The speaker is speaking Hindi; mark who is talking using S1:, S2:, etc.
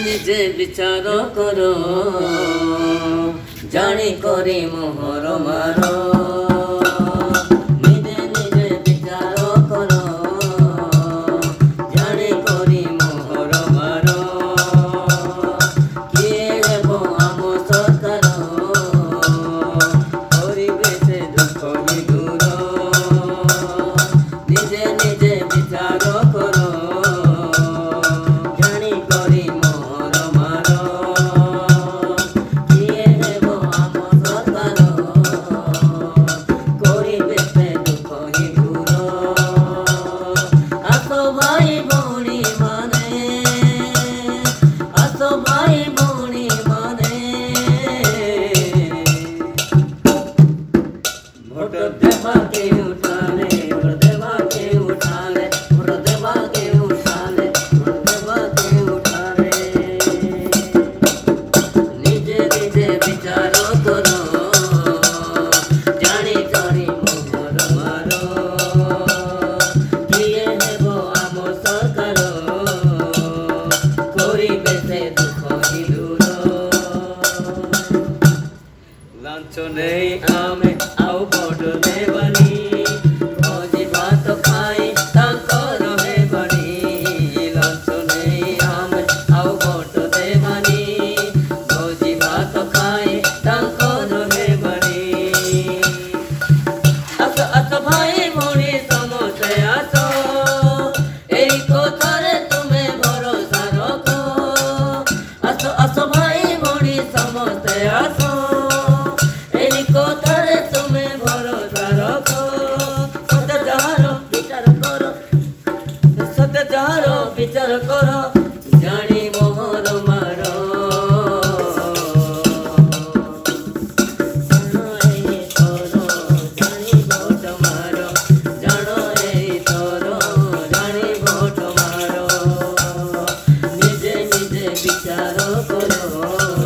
S1: ନିଜେ ବିଚାର କର ଜାଣି କରି ମୋହର ମାର ନିଜେ ନିଜେ ବିଚାର କର ଜାଣି କରି ମୋହର ମାର କିଏ ହେବ ଆମ ସରକାର କରିବେ ସେ ଦୁଃଖ ହିଁ ଦୂର ନିଜେ ନିଜେ ବିଚାର କର आमे आउ भोट देवानी भोजी भात खाई तांकर हेबानी लांच नहीं आमे आउ भोट देवानी भोजी भात खाई तांकर हेबानी आस आस भाई भोनी समस्ते आसो एई कथारे तुमे भरोसा रखो आस आस भाई भोनी समस्ते आसो कथारे तुमे भरोसा रखो सत्य जाहारो विचार करो जानी मोहर मार जानी भोट मार जानो ए तोर जानी भोट मार निजे निजे विचार करो।